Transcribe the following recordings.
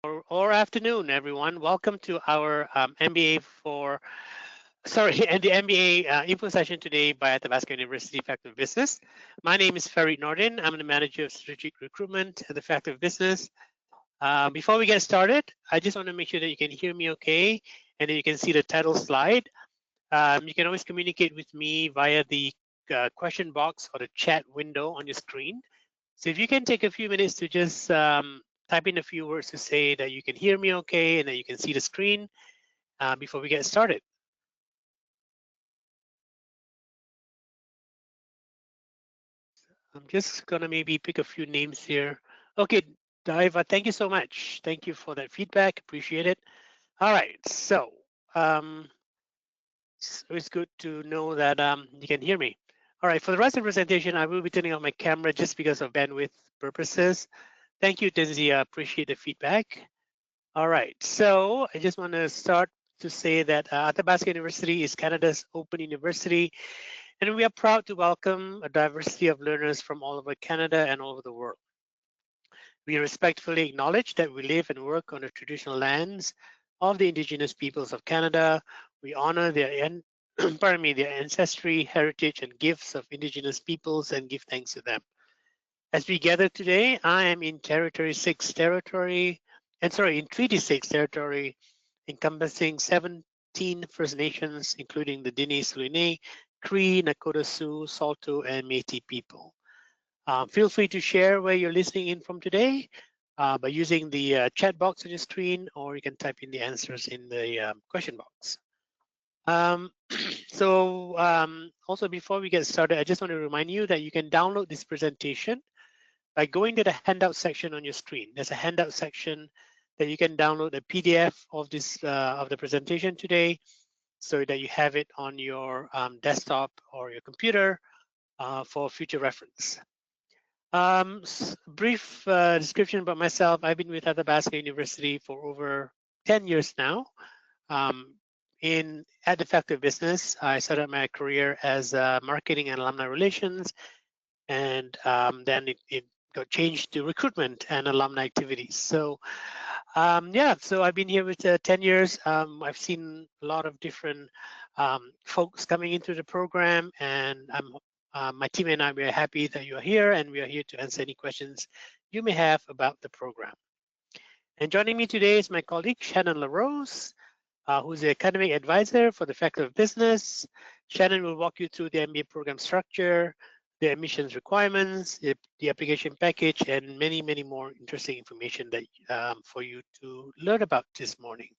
or afternoon, everyone. Welcome to our MBA and the MBA info session today by Athabasca University Faculty of Business. My name is Farid Nordin. I'm the manager of strategic recruitment at the Faculty of Business. Before we get started, I just want to make sure that you can hear me okay, and then you can see the title slide. You can always communicate with me via the question box or the chat window on your screen. So if you can take a few minutes to just type in a few words to say that you can hear me okay and that you can see the screen before we get started. I'm just gonna maybe pick a few names here. Okay, Daiva, thank you so much. Thank you for that feedback, appreciate it. All right, so it's good to know that you can hear me. All right, for the rest of the presentation, I will be turning on my camera just because of bandwidth purposes. Thank you, Tenzia, appreciate the feedback. All right, so I just want to start to say that Athabasca University is Canada's open university, and we are proud to welcome a diversity of learners from all over Canada and all over the world. We respectfully acknowledge that we live and work on the traditional lands of the Indigenous peoples of Canada. We honor their their ancestry, heritage, and gifts of Indigenous peoples and give thanks to them. As we gather today, I am in Treaty 6 territory, encompassing 17 First Nations, including the Dene, Sulene, Cree, Nakota Sioux, Saulteaux, and Métis people. Feel free to share where you're listening in from today by using the chat box on your screen, or you can type in the answers in the question box. Also before we get started, I just want to remind you that you can download this presentation by going to the handout section on your screen. There's a handout section that you can download a PDF of this of the presentation today, so that you have it on your desktop or your computer for future reference. Brief description about myself. I've been with Athabasca University for over 10 years now. At the Faculty of Business, I started my career as marketing and alumni relations, and then it got changed to recruitment and alumni activities. So so I've been here with 10 years. I've seen a lot of different folks coming into the program, and my team and I, we are happy that you are here, and we are here to answer any questions you may have about the program. And joining me today is my colleague, Shannon LaRose, who's the academic advisor for the Faculty of Business. Shannon will walk you through the MBA program structure, the admissions requirements, the application package, and many, many more interesting information that for you to learn about this morning.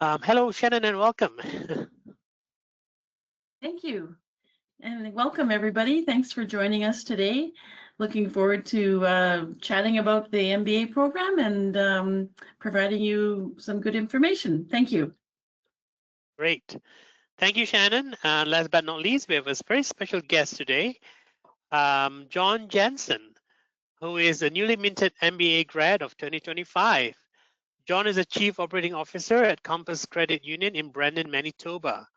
Hello, Shannon, and welcome. Thank you. And welcome, everybody. Thanks for joining us today. Looking forward to chatting about the MBA program and providing you some good information. Thank you. Great. Thank you, Shannon. Last but not least, we have a very special guest today, John Jansen, who is a newly minted MBA grad of 2025. John is a Chief Operating Officer at Compass Credit Union in Brandon, Manitoba.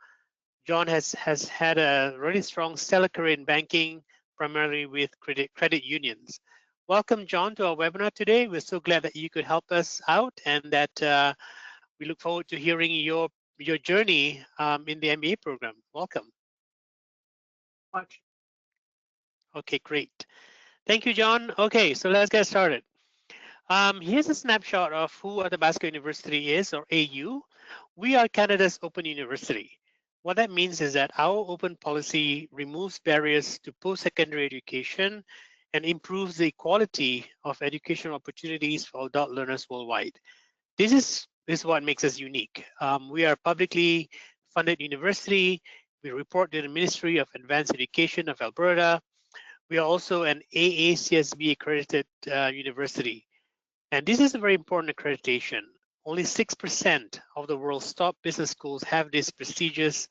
John has had a really strong, stellar career in banking, primarily with credit unions. Welcome, John, to our webinar today. We're so glad that you could help us out, and that we look forward to hearing your journey in the MBA program. Welcome. Okay, great. Thank you, John. Okay, so let's get started. Here's a snapshot of who Athabasca University is, or AU. We are Canada's open university. What that means is that our open policy removes barriers to post-secondary education and improves the quality of educational opportunities for adult learners worldwide. This is what makes us unique. We are a publicly funded university. We report to the Ministry of Advanced Education of Alberta. We are also an AACSB accredited university. And this is a very important accreditation. Only 6% of the world's top business schools have this prestigious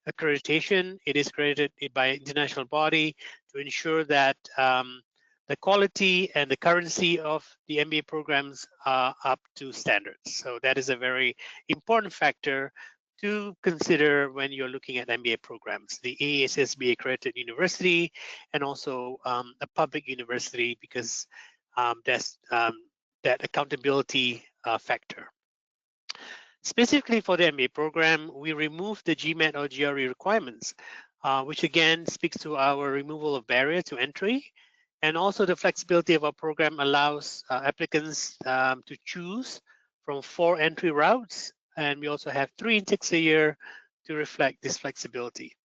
accreditation. It is accredited by an international body to ensure that the quality and the currency of the MBA programs are up to standards. So that is a very important factor to consider when you're looking at MBA programs. The AACSB accredited university, and also a public university, because that accountability factor. Specifically for the MBA program, we removed the GMAT or GRE requirements, which again speaks to our removal of barrier to entry. And also the flexibility of our program allows applicants to choose from 4 entry routes. And we also have 3 intakes a year to reflect this flexibility.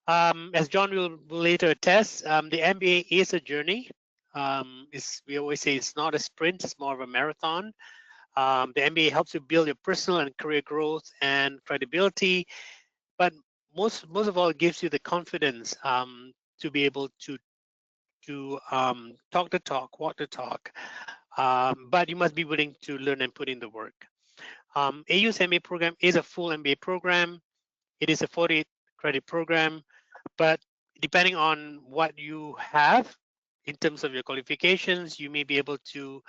As John will later attest, the MBA is a journey. We always say it's not a sprint, it's more of a marathon. The MBA helps you build your personal and career growth and credibility, but most of all, it gives you the confidence to be able to talk the talk, walk the talk, but you must be willing to learn and put in the work. AU's MBA program is a full MBA program. It is a 48 credit program, but depending on what you have in terms of your qualifications, you may be able to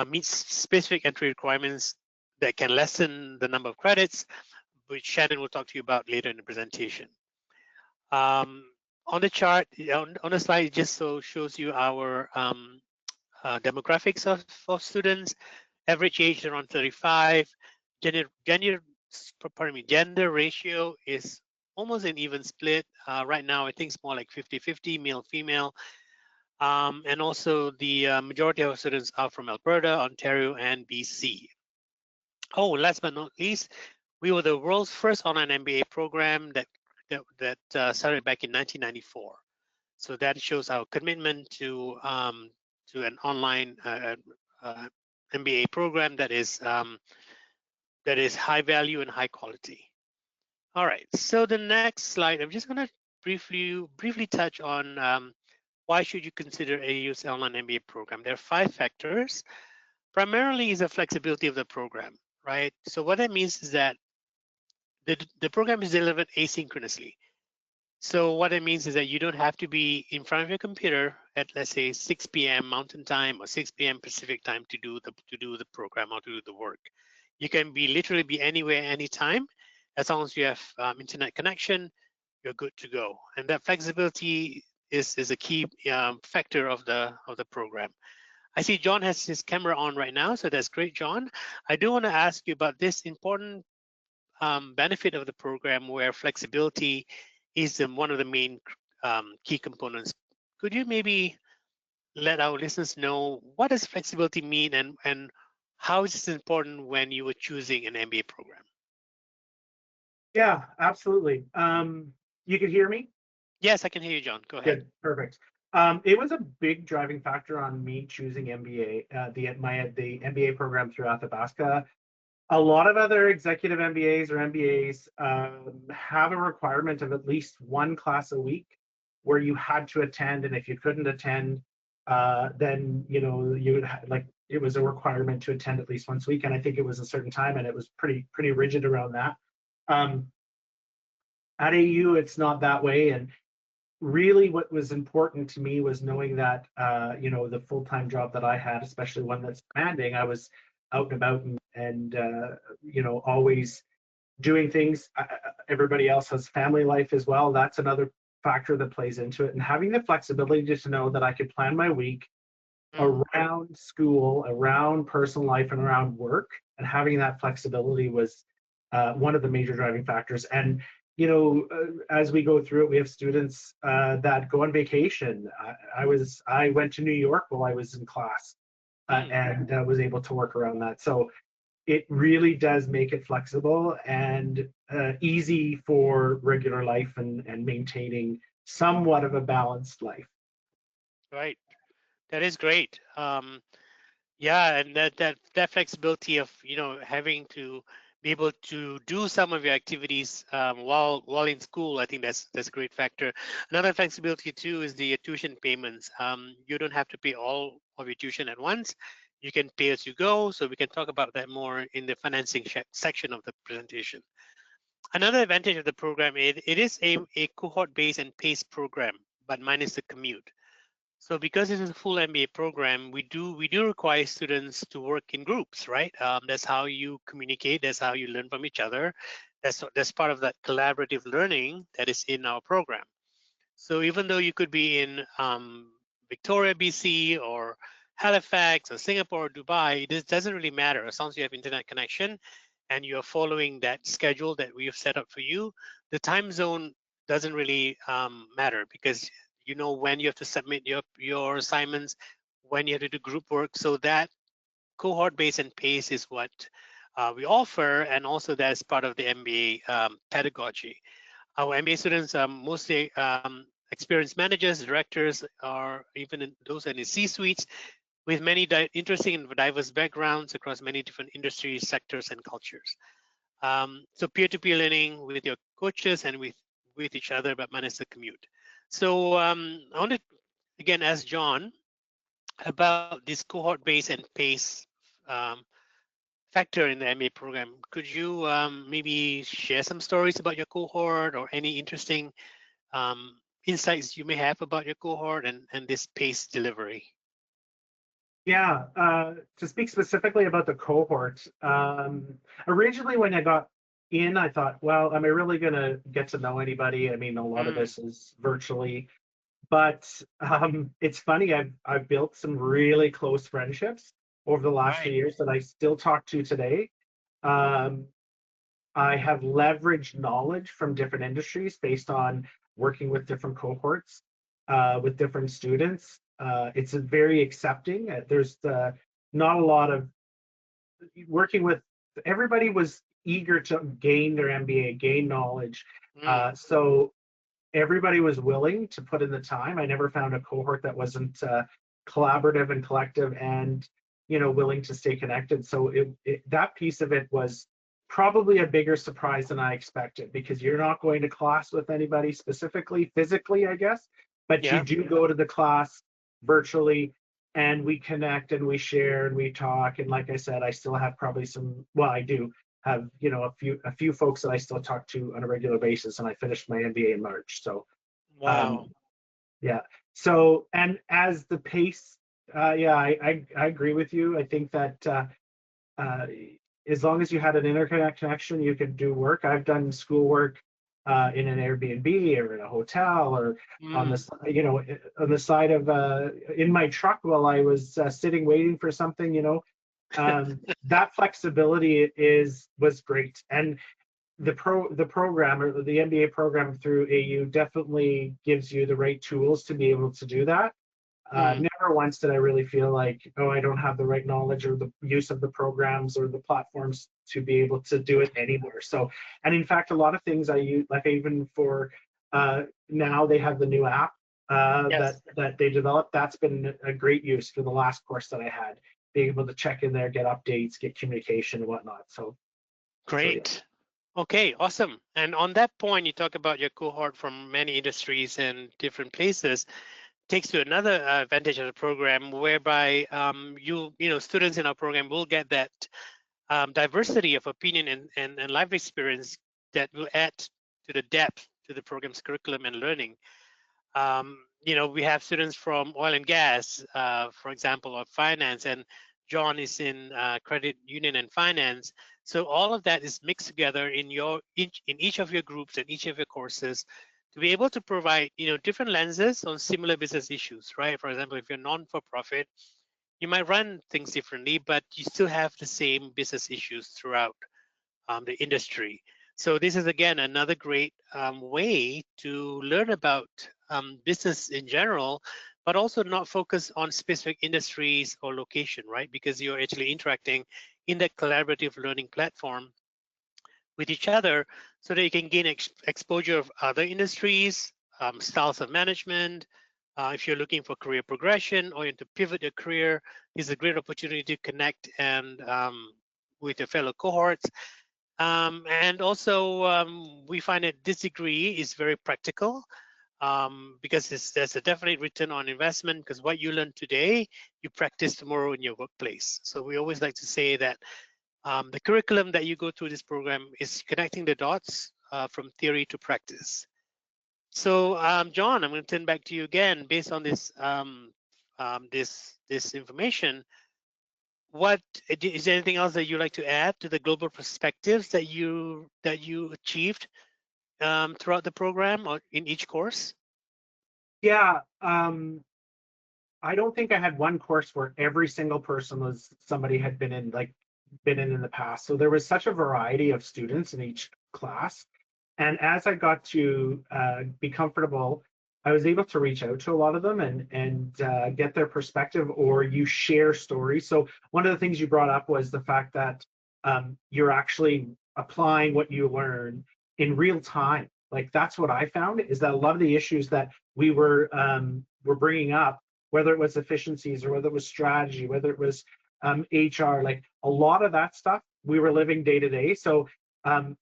meet specific entry requirements that can lessen the number of credits, which Shannon will talk to you about later in the presentation. On the chart, on the slide, it just shows you our demographics of students. Average age around 35. Gender ratio is almost an even split. Right now, I think it's more like 50-50, male-female. And also the majority of our students are from Alberta, Ontario, and BC. Oh, last but not least, we were the world's first online MBA program that started back in 1994. So that shows our commitment to an online MBA program that is high value and high quality. All right, so the next slide, I'm just going to briefly touch on why should you consider AU's online MBA program. There are 5 factors. Primarily is the flexibility of the program, right? So what that means is that the program is delivered asynchronously. So what it means is that you don't have to be in front of your computer at, let's say, 6 p.m. Mountain Time or 6 p.m. Pacific Time to do the program or to do the work. You can literally be anywhere, anytime, as long as you have internet connection. You're good to go. And that flexibility is a key factor of the program. I see John has his camera on right now, so that's great, John. I do want to ask you about this important benefit of the program where flexibility is one of the main key components. Could you maybe let our listeners know what does flexibility mean and how is this important when you were choosing an MBA program? Yeah, absolutely. You can hear me? Yes, I can hear you, John. Go ahead. Good, perfect. It was a big driving factor on me choosing MBA, the MBA program through Athabasca. A lot of other executive MBAs or MBAs have a requirement of at least 1 class a week where you had to attend, and if you couldn't attend, then you would like it was a requirement to attend at least once a week, and I think it was a certain time, and it was pretty rigid around that. At AU, it's not that way, and really what was important to me was knowing that the full-time job that I had, especially one that's demanding, I was out and about and always doing things. Everybody else has family life as well. That's another factor that plays into it, and having the flexibility just to know that I could plan my week around school, around personal life, and around work, and having that flexibility was one of the major driving factors. And as we go through it, we have students that go on vacation. I went to New York while I was in class and was able to work around that. So it really does make it flexible and easy for regular life and maintaining somewhat of a balanced life. Right, that is great. Yeah, and that flexibility of having to be able to do some of your activities while in school, I think that's a great factor. Another flexibility too is the tuition payments. You don't have to pay all of your tuition at once. You can pay as you go. So we can talk about that more in the financing section of the presentation. Another advantage of the program is it is a cohort-based and paced program, but minus the commute. So because it is a full MBA program, we do require students to work in groups, right? That's how you communicate. That's how you learn from each other. That's part of that collaborative learning that is in our program. So even though you could be in Victoria, BC, or Halifax or Singapore or Dubai, this doesn't really matter as long as you have internet connection and you're following that schedule that we have set up for you. The time zone doesn't really matter because you know when you have to submit your assignments, when you have to do group work. So that cohort base and pace is what we offer, and also that's part of the MBA pedagogy. Our MBA students are mostly experienced managers, directors, or even those in the C-suites with many interesting and diverse backgrounds across many different industries, sectors, and cultures. So peer-to-peer learning with your coaches and with each other, but minus the commute. So I want to again ask John about this cohort base and pace um, factor in the MBA program. Could you maybe share some stories about your cohort or any interesting insights you may have about your cohort and this pace delivery? Yeah, to speak specifically about the cohort, originally when I got in, I thought, well, am I really going to get to know anybody? I mean, a lot of this is virtually, but it's funny. I've built some really close friendships over the last few Right. years that I still talk to today. Um, I have leveraged knowledge from different industries based on working with different cohorts, with different students. It's a very accepting. There's not a lot of working with. Everybody was eager to gain their MBA, gain knowledge. So everybody was willing to put in the time. I never found a cohort that wasn't collaborative and collective and willing to stay connected. So that piece of it was probably a bigger surprise than I expected, because you're not going to class with anybody specifically physically, I guess, but you Yeah. do go to the class virtually, and we connect and we share and we talk. And like I said, I still have probably I do have a few folks that I still talk to on a regular basis, and I finished my MBA in March. So Wow. yeah. So, and as the pace, yeah, I agree with you. I think that uh, as long as you had an internet connection, you could do work. I've done schoolwork in an Airbnb or in a hotel or on the on the side of in my truck while I was sitting waiting for something. That flexibility was great. And the program, or the MBA program through AU, definitely gives you the right tools to be able to do that. Never once did I really feel like, oh, I don't have the right knowledge or the use of the programs or the platforms to be able to do it anywhere. So, and in fact, a lot of things I use, like even for now, they have the new app Yes. that they developed. That's been a great use for the last course that I had, being able to check in there, get updates, get communication and whatnot. So yeah. Great. Okay, awesome. And on that point, you talk about your cohort from many industries and different places. Takes to another advantage of the program, whereby students in our program will get that diversity of opinion and life experience that will add to the depth to the program's curriculum and learning. We have students from oil and gas, for example, or finance, and John is in credit union and finance. So all of that is mixed together in each of your groups and each of your courses to be able to provide different lenses on similar business issues, right? For example, if you're non-for-profit, you might run things differently, but you still have the same business issues throughout the industry. So this is again another great way to learn about business in general, but also not focus on specific industries or location, right? Because you're actually interacting in that collaborative learning platform with each other so that you can gain exposure of other industries, styles of management. If you're looking for career progression or to pivot your career, this is a great opportunity to connect and with your fellow cohorts. And also, we find that this degree is very practical because there's a definite return on investment, because what you learn today, you practice tomorrow in your workplace. So we always like to say that the curriculum that you go through this program is connecting the dots from theory to practice. So John, I'm going to turn back to you again based on this this information. What is there anything else that you'd like to add to the global perspectives that you achieved throughout the program or in each course? Yeah, I don't think I had one course where every single person was somebody had been in the past. So there was such a variety of students in each class. And as I got to be comfortable, I was able to reach out to a lot of them and get their perspective, or you share stories. So one of the things you brought up was the fact that you're actually applying what you learn in real time. Like that's what I found, is that a lot of the issues that we were bringing up, whether it was efficiencies or whether it was strategy, whether it was HR, like a lot of that stuff we were living day to day. So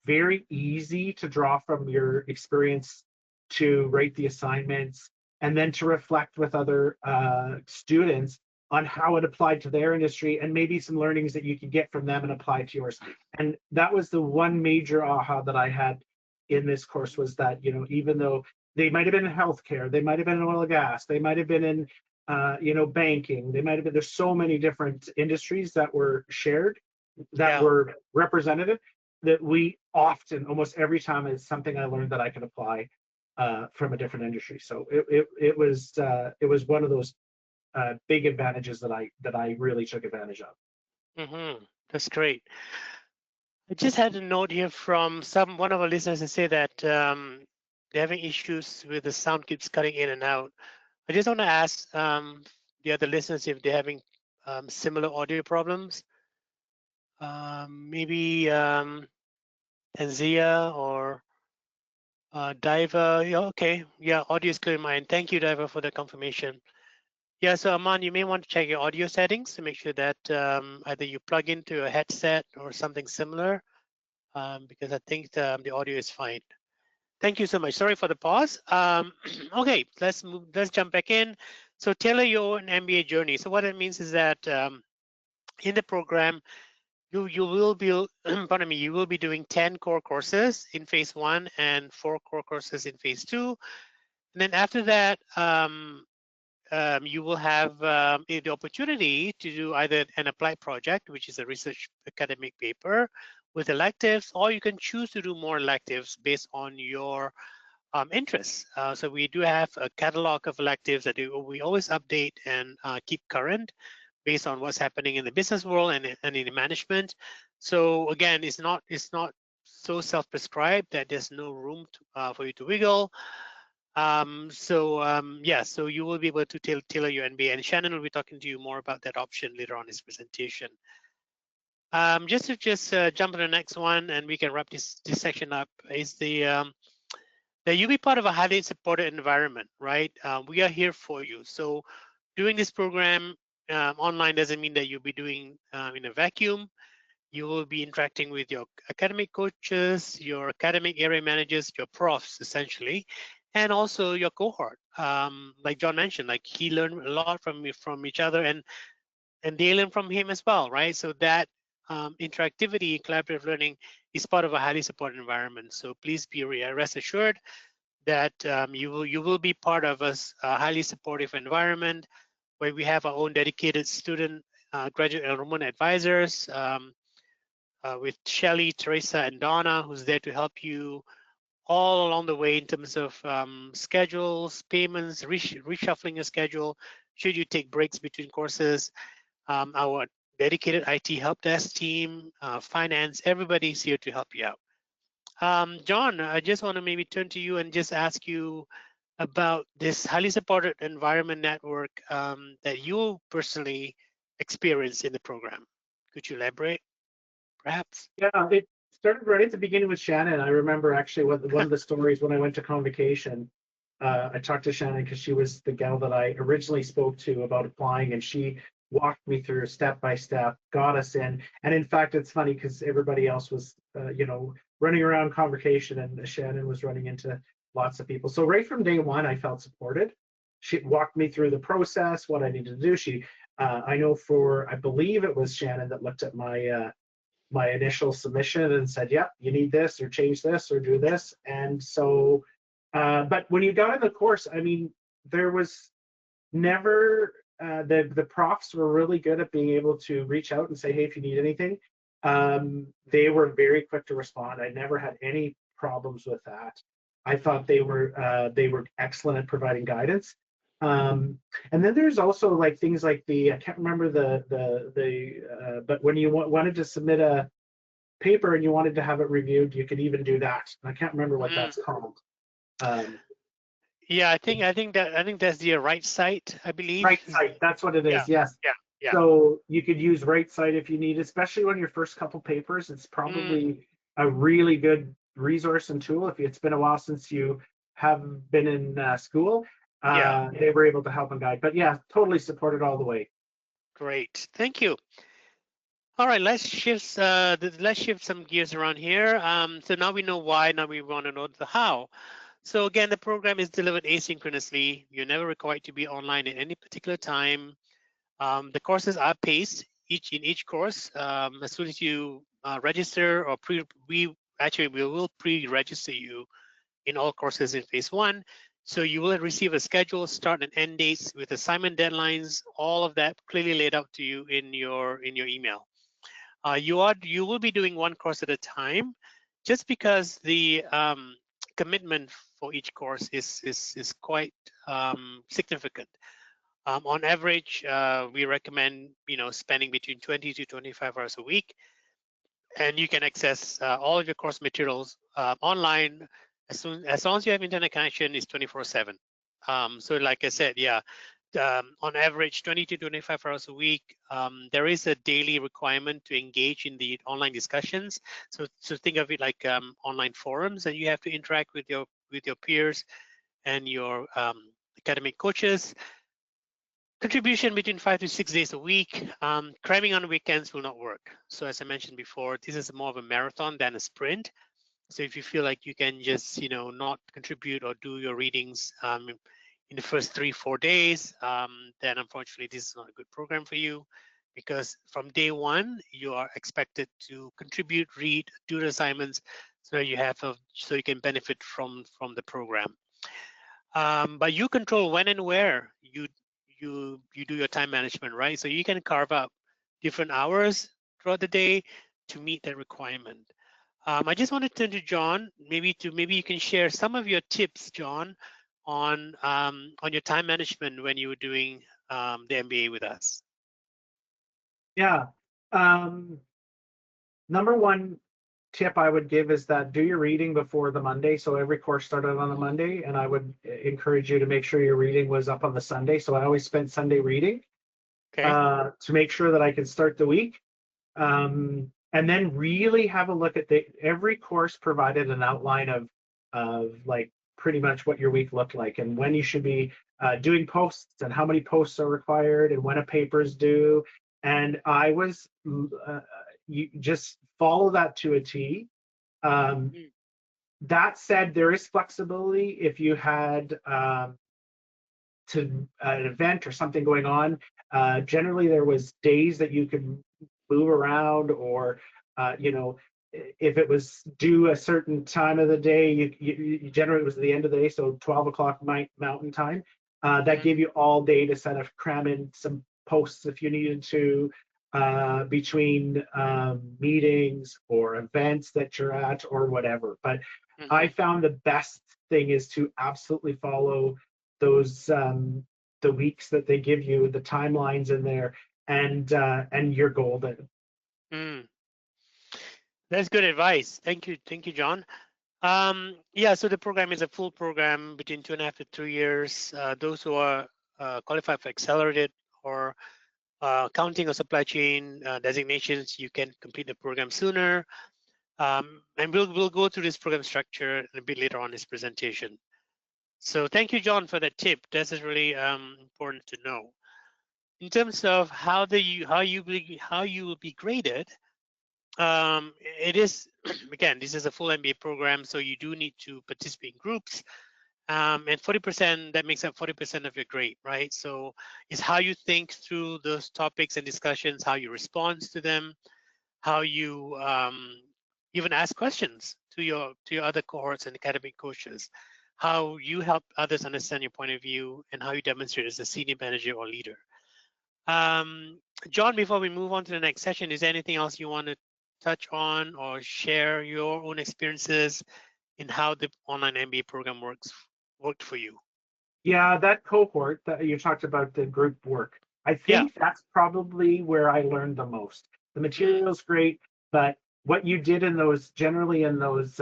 very easy to draw from your experience to write the assignments and then to reflect with other students on how it applied to their industry and maybe some learnings that you could get from them and apply to yours. And that was the one major aha that I had in this course, was that, you know, even though they might have been in healthcare, they might have been in oil and gas, they might have been in you know, banking, they might have been, there's so many different industries that were shared, that were representative, that we often, almost every time, is something I learned that I could apply from a different industry. So it was one of those big advantages that I really took advantage of. That's great. I just had a note here from one of our listeners to say that they're having issues with the sound keeps cutting in and out. I just want to ask the other listeners if they're having similar audio problems. Maybe Tanzia or Diva. Yeah, okay. Yeah, audio is clear in mine. Thank you, Diva, for the confirmation. Yeah, so Aman, you may want to check your audio settings to make sure that either you plug into a headset or something similar, because I think the audio is fine. Thank you so much. Sorry for the pause. Okay, let's jump back in. So tailor your own MBA journey. So what that means is that in the program, you will be pardon me, you will be doing 10 core courses in phase 1 and 4 core courses in phase 2. And then after that, you will have the opportunity to do either an applied project, which is a research academic paper with electives, or you can choose to do more electives based on your interests. So we do have a catalog of electives that we always update and keep current based on what's happening in the business world and in the management. So again, it's not so self-prescribed that there's no room for you to wiggle. Yeah, so you will be able to tailor your MBA, and Shannon will be talking to you more about that option later on in his presentation. Just to jump to the next one, and we can wrap this section up, is that you'll be part of a highly supported environment, right? We are here for you. So doing this program online doesn't mean that you'll be doing in a vacuum. You will be interacting with your academic coaches, your academic area managers, your profs, essentially, and also your cohort. Like John mentioned, like he learned a lot from each other, and they learn from him as well, right? So that interactivity, collaborative learning is part of a highly supported environment. So please be rest assured that you will be part of a highly supportive environment where we have our own dedicated student graduate enrollment advisors with Shelly, Teresa, and Donna, who's there to help you all along the way in terms of schedules, payments, reshuffling your schedule, should you take breaks between courses. Our dedicated IT help desk team, finance, everybody's here to help you out. John, I just want to maybe turn to you and just ask you about this highly supported environment network that you personally experienced in the program. Could you elaborate, perhaps? Yeah, it started right at the beginning with Shannon. I remember actually one of the stories when I went to convocation. I talked to Shannon because she was the gal that I originally spoke to about applying, and she walked me through step by step, got us in. And in fact, it's funny because everybody else was, you know, running around convocation, and Shannon was running into lots of people. So right from day one, I felt supported. She walked me through the process, what I needed to do. She, I know I believe it was Shannon that looked at my initial submission and said, "Yep, you need this, or change this, or do this." And so, but when you got in the course, I mean, there was never the profs were really good at being able to reach out and say, "Hey, if you need anything." They were very quick to respond. I never had any problems with that. I thought they were excellent at providing guidance. And then there's also like things like I can't remember but when you wanted to submit a paper and you wanted to have it reviewed, you could even do that. I can't remember what that's called. Yeah, I think that's the right site, I believe. Right site, that's what it Yeah, is. Yes. yeah. So you could use right site if you need, especially on your first couple papers. It's probably a really good resource and tool. If it's been a while since you have been in school, Yeah. they were able to help and guide. But yeah, totally supported all the way. Great, thank you. All right, let's shift some gears around here. So now we know why, now we want to know the how. So again, the program is delivered asynchronously. You're never required to be online at any particular time. The courses are paced in each course. As soon as you register or we will pre-register you in all courses in phase 1. So you will receive a schedule, start and end dates with assignment deadlines, all of that clearly laid out to you in your email. You will be doing one course at a time, just because the commitment for each course is quite significant. On average, we recommend spending between 20 to 25 hours a week, and you can access all of your course materials online as long as you have internet connection. Is 24/7. So like I said, yeah, on average 20 to 25 hours a week. There is a daily requirement to engage in the online discussions. So think of it like online forums, and you have to interact with your peers and your academic coaches. Contribution between 5 to 6 days a week. Cramming on weekends will not work. So as I mentioned before, this is more of a marathon than a sprint. So if you feel like you can just not contribute or do your readings in the first 3-4 days, then unfortunately this is not a good program for you, because from day one you are expected to contribute, read, do the assignments, so you can benefit from the program. But you control when and where you do your time management, right? So you can carve out different hours throughout the day to meet that requirement. I just want to turn to John. Maybe you can share some of your tips, John, on your time management when you were doing the MBA with us. Yeah. Number one tip I would give is that do your reading before the Monday. So every course started on a Monday, and I would encourage you to make sure your reading was up on the Sunday. So I always spent Sunday reading to make sure that I could start the week. And then really have a look at every course provided an outline of like pretty much what your week looked like and when you should be doing posts and how many posts are required and when a paper is due. And I was you just follow that to a T. That said, there is flexibility if you had to an event or something going on. Generally, there was days that you could move around, or if it was due a certain time of the day, you generally it was the end of the day, so 12 o'clock Mountain Time. That gave you all day to kind of cram in some posts if you needed to between meetings or events that you're at or whatever. But I found the best thing is to absolutely follow those the weeks that they give you, the timelines in there, and you're golden. That's good advice. Thank you, John. Yeah, so the program is a full program between 2.5 to 3 years. Those who are qualified for accelerated or accounting or supply chain designations, you can complete the program sooner. And we'll go through this program structure a bit later on in this presentation. So thank you, John, for that tip. This is really important to know. In terms of how you will be graded, it is again, this is a full MBA program, so you do need to participate in groups. And 40%, that makes up 40% of your grade, right? So it's how you think through those topics and discussions, how you respond to them, how you even ask questions to your other cohorts and academic coaches, how you help others understand your point of view, and how you demonstrate as a senior manager or leader. John, before we move on to the next session, is there anything else you want to touch on or share your own experiences in how the online MBA program worked for you? Yeah, that cohort that you talked about, the group work, I Yeah. think that's probably where I learned the most. The material's great, but what you did in those, generally in those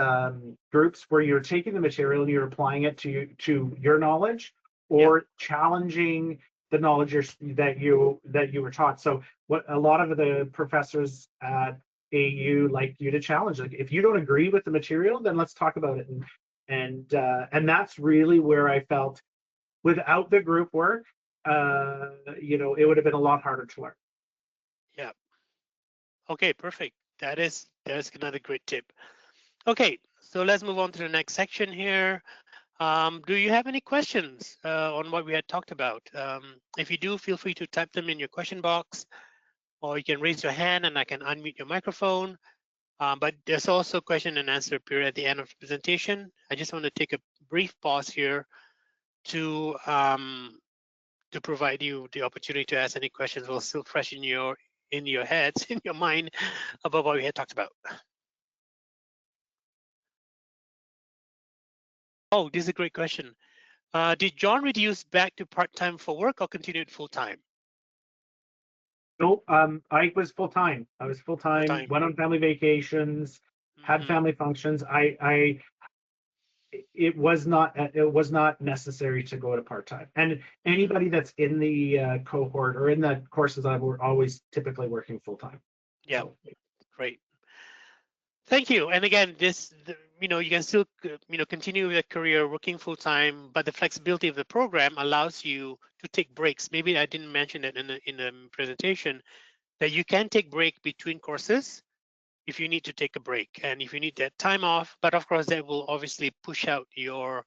groups where you're taking the material and you're applying it to your knowledge or challenging the knowledge that you were taught. So what a lot of the professors at AU like you to challenge, like if you don't agree with the material, then let's talk about it. And that's really where I felt without the group work, it would have been a lot harder to learn. Yeah. Okay, perfect. That's another great tip. Okay, so let's move on to the next section here. Do you have any questions on what we had talked about? If you do, feel free to type them in your question box, or you can raise your hand and I can unmute your microphone. But there's also question and answer period at the end of the presentation. I just want to take a brief pause here to provide you the opportunity to ask any questions while still fresh in your heads, in your mind, about what we had talked about. Oh, this is a great question. Did John reduce back to part-time for work or continued full-time? No, I was full-time. I was full-time, went on family vacations, had family functions. It was not necessary to go to part-time. And anybody that's in the cohort or in the courses, I were always typically working full-time. Yeah, so. Great. Thank you. And again, you can still, continue your career working full time, but the flexibility of the program allows you to take breaks. Maybe I didn't mention it in the presentation, that you can take break between courses if you need to take a break and if you need that time off. But of course, that will obviously push out your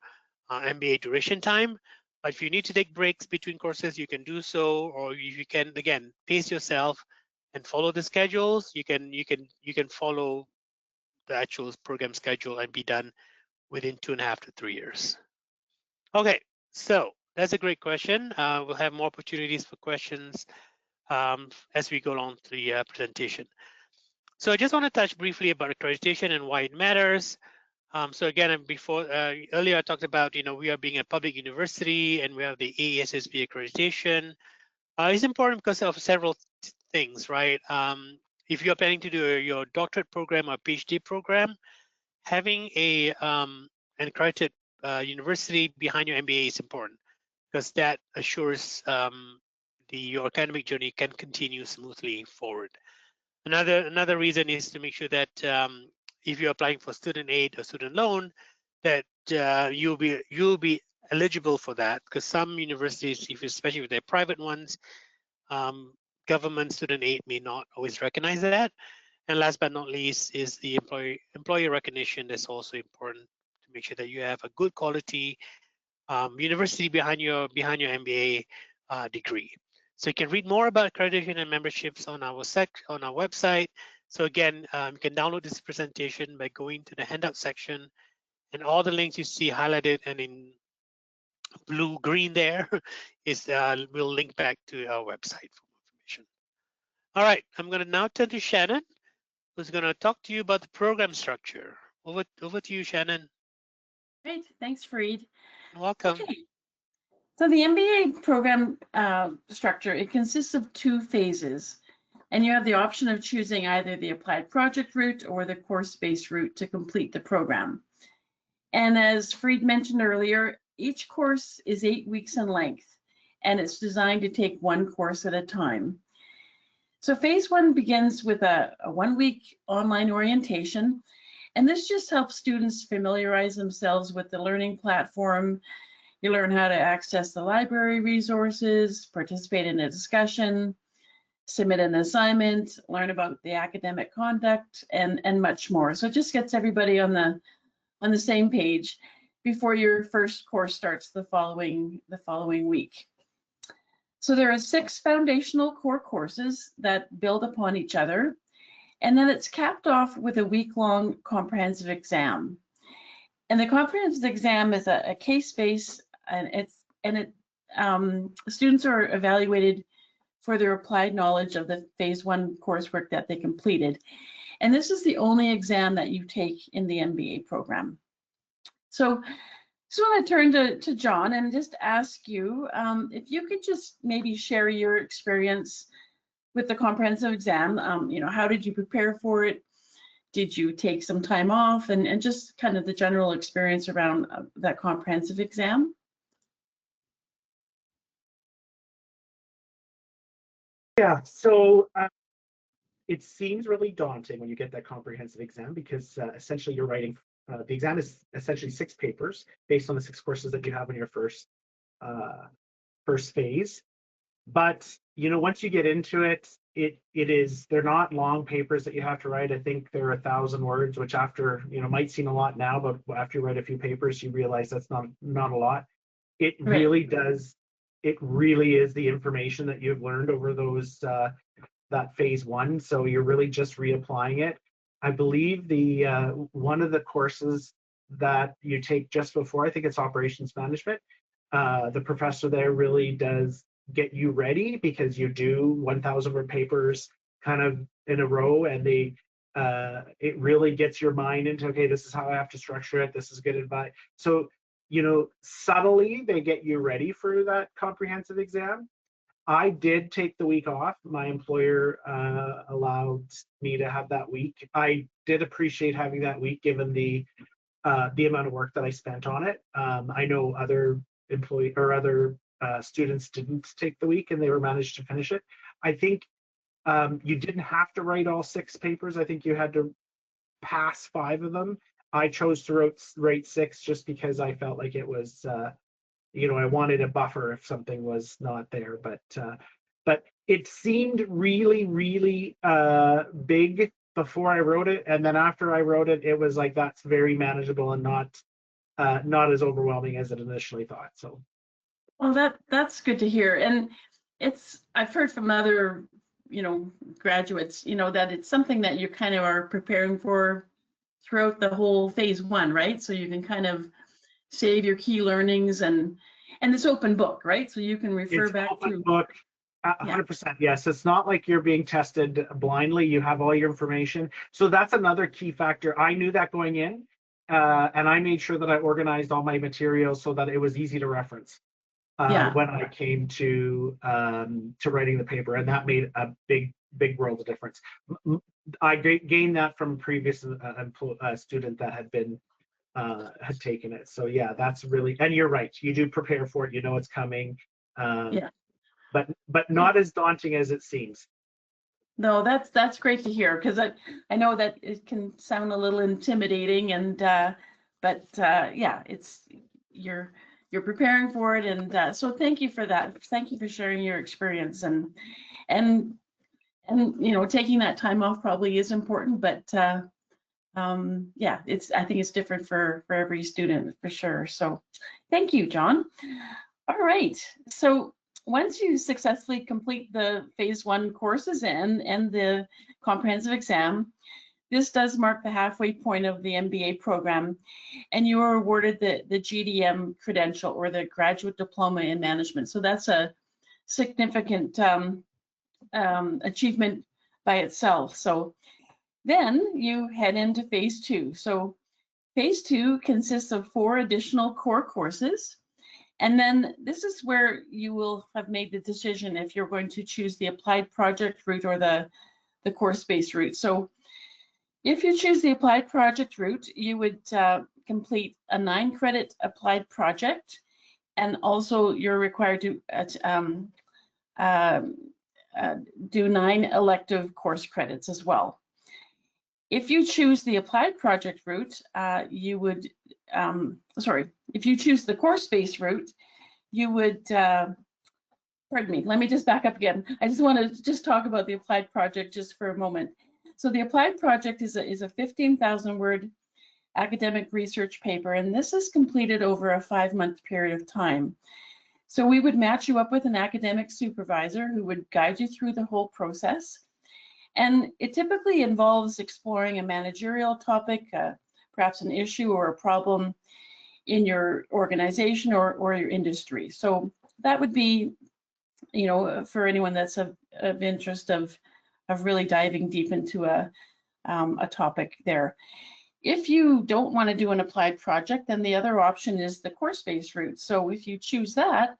MBA duration time. But if you need to take breaks between courses, you can do so, or if you can, again, pace yourself and follow the schedules. You can follow the actual program schedule and be done within 2.5 to 3 years. Okay, so that's a great question. We'll have more opportunities for questions as we go along to the presentation. So I just want to touch briefly about accreditation and why it matters. So again, earlier I talked about, we are being a public university and we have the AASSB accreditation. It's important because of several things, right? If you're planning to do your doctorate program or PhD program, having an accredited university behind your MBA is important because that assures your academic journey can continue smoothly forward. Another reason is to make sure that if you're applying for student aid or student loan, that you'll be eligible for that, because some universities, especially if they're private ones, government student aid may not always recognize that. And last but not least is the employer recognition. That's also important to make sure that you have a good quality university behind your MBA degree. So you can read more about accreditation and memberships on our website. So again, you can download this presentation by going to the handout section, and all the links you see highlighted and in blue-green there is will link back to our website for more information. All right, I'm going to now turn to Shannon, who's going to talk to you about the program structure. Over to you, Shannon. Great, thanks, Fareed. Welcome. Okay. So the MBA program structure, it consists of 2 phases, and you have the option of choosing either the applied project route or the course-based route to complete the program. And as Fareed mentioned earlier, each course is 8 weeks in length, and it's designed to take 1 course at a time. So phase 1 begins with a 1-week online orientation, and this just helps students familiarize themselves with the learning platform. You learn how to access the library resources, participate in a discussion, submit an assignment, learn about the academic conduct, and much more. So it just gets everybody on the same page before your first course starts the following week. So there are 6 foundational core courses that build upon each other, and then it's capped off with a week-long comprehensive exam. And the comprehensive exam is a case-based, and students are evaluated for their applied knowledge of the phase 1 coursework that they completed. And this is the only exam that you take in the MBA program. So So I want to turn to John and just ask you if you could just maybe share your experience with the comprehensive exam. You know, how did you prepare for it? Did you take some time off, and just kind of the general experience around that comprehensive exam? Yeah, so it seems really daunting when you get that comprehensive exam because essentially you're writing, the exam is essentially 6 papers based on the 6 courses that you have in your first phase. But, you know, once you get into it, they're not long papers that you have to write. I think they're 1,000 words, which after, you know, might seem a lot now, but after you write a few papers, you realize that's not a lot. It really does. It really is the information that you've learned over those that phase 1. So you're really just reapplying it. I believe the one of the courses that you take just before, I think it's operations management. The professor there really does get you ready because you do 1,000 word papers kind of in a row, and it really gets your mind into, okay, this is how I have to structure it. This is good advice. So, you know, subtly they get you ready for that comprehensive exam. I did take the week off. My employer allowed me to have that week. I did appreciate having that week given the amount of work that I spent on it. I know other students didn't take the week and they were managed to finish it. I think you didn't have to write all 6 papers. I think you had to pass 5 of them. I chose to write 6 just because I felt like it was, you know, I wanted a buffer if something was not there. But it seemed really, really big before I wrote it, and then after I wrote it, it was like that's very manageable and not as overwhelming as it initially thought. So, well, that's good to hear. And I've heard from other, you know, graduates, you know, that it's something that you kind of are preparing for throughout the whole phase 1, right? So you can kind of save your key learnings, and it's open book, right? So you can refer back to open book. 100%, yes. It's not like you're being tested blindly. You have all your information. So that's another key factor. I knew that going in, and I made sure that I organized all my materials so that it was easy to reference when I came to writing the paper, and that made a big world of difference. I gained that from a previous student that had taken it. So yeah, that's really, and you're right. You do prepare for it. You know it's coming. But not as daunting as it seems. No, that's great to hear, because I know that it can sound a little intimidating, and but yeah, you're preparing for it, and so thank you for that. Thank you for sharing your experience, and you know, taking that time off probably is important, but yeah, I think it's different for every student for sure. So thank you, John. All right, so once you successfully complete the phase 1 courses and the comprehensive exam, this does mark the halfway point of the MBA program, and you are awarded the GDM credential, or the Graduate Diploma in Management. So that's a significant achievement by itself. So then you head into phase 2. So phase 2 consists of 4 additional core courses. And then this is where you will have made the decision if you're going to choose the applied project route or the course-based route. So if you choose the applied project route, you would complete a 9-credit applied project, and also you're required to do 9 elective course credits as well. If you choose the applied project route, if you choose the course-based route, you would, pardon me, let me just back up again. I just want to just talk about the applied project just for a moment. So the applied project is a 15,000 word academic research paper, and this is completed over a 5-month period of time. So we would match you up with an academic supervisor who would guide you through the whole process. And it typically involves exploring a managerial topic, perhaps an issue or a problem in your organization or your industry. So that would be, you know, for anyone that's of interest of really diving deep into a topic there. If you don't want to do an applied project, then the other option is the course-based route. So if you choose that,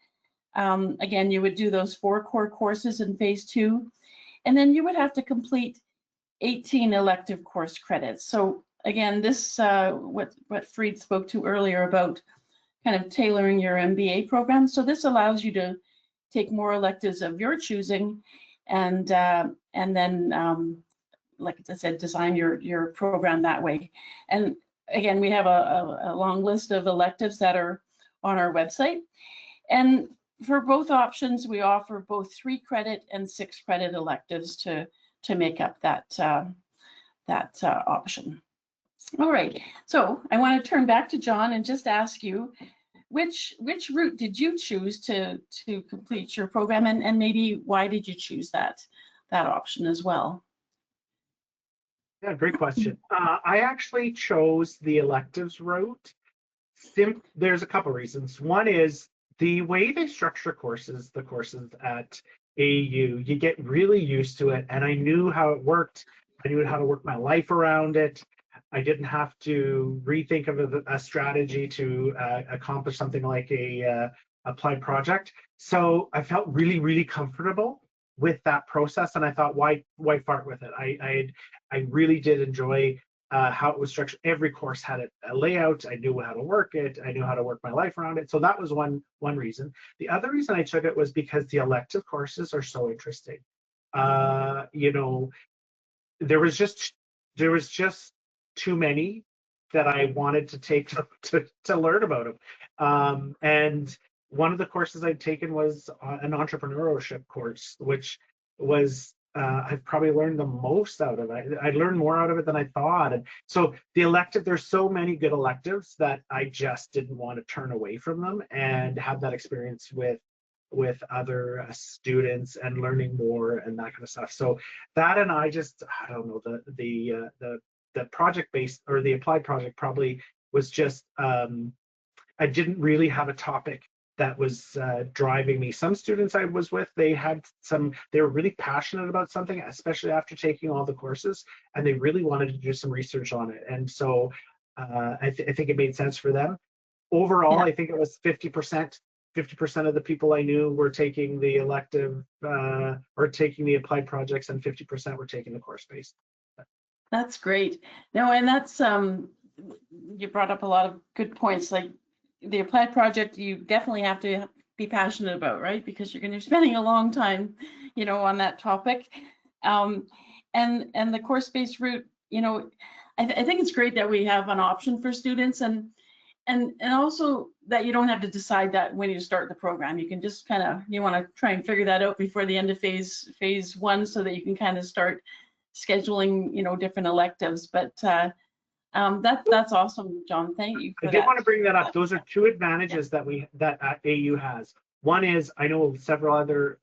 again, you would do those 4 core courses in phase 2, and then you would have to complete 18 elective course credits. So again, this what Fried spoke to earlier about kind of tailoring your MBA program. So this allows you to take more electives of your choosing, and then like I said, design your program that way. And again, we have a long list of electives that are on our website. And for both options, we offer both 3 credit and 6 credit electives to make up that option. All right, so I want to turn back to John and just ask you, which route did you choose to complete your program, and maybe why did you choose that option as well? Yeah, great question. I actually chose the electives route. There's a couple reasons. One is the way they structure courses, the courses at AU, you get really used to it, and I knew how it worked. I knew how to work my life around it. I didn't have to rethink of a strategy to accomplish something like a applied project. So I felt really, really comfortable with that process, and I thought, why fart with it? I really did enjoy how it was structured. Every course had a layout. I knew how to work it. I knew how to work my life around it. So that was one reason. The other reason I took it was because the elective courses are so interesting. You know, there was just too many that I wanted to take to learn about them. And one of the courses I'd taken was an entrepreneurship course, which was I've probably learned the most out of it. I learned more out of it than I thought. And so the elective, there's so many good electives that I just didn't want to turn away from them and have that experience with other students and learning more and that kind of stuff. So that, and I don't know, the project based or the applied project probably was just I didn't really have a topic that was driving me. Some students I was with, they were really passionate about something, especially after taking all the courses, and they really wanted to do some research on it. And so I think it made sense for them. Overall, yeah. I think it was 50% of the people I knew were taking the elective or taking the applied projects, and 50% were taking the course-based. That's great. No, and that's you brought up a lot of good points. Like the applied project, you definitely have to be passionate about, right? Because you're going to be spending a long time, you know, on that topic. And the course-based route, you know, I think it's great that we have an option for students, and also that you don't have to decide that when you start the program. You can just kind of, you want to try and figure that out before the end of phase 1, so that you can kind of start scheduling, you know, different electives. But that's awesome, John. Thank you for that. I did want to bring that up. Those are 2 advantages that AU has. One is, I know several other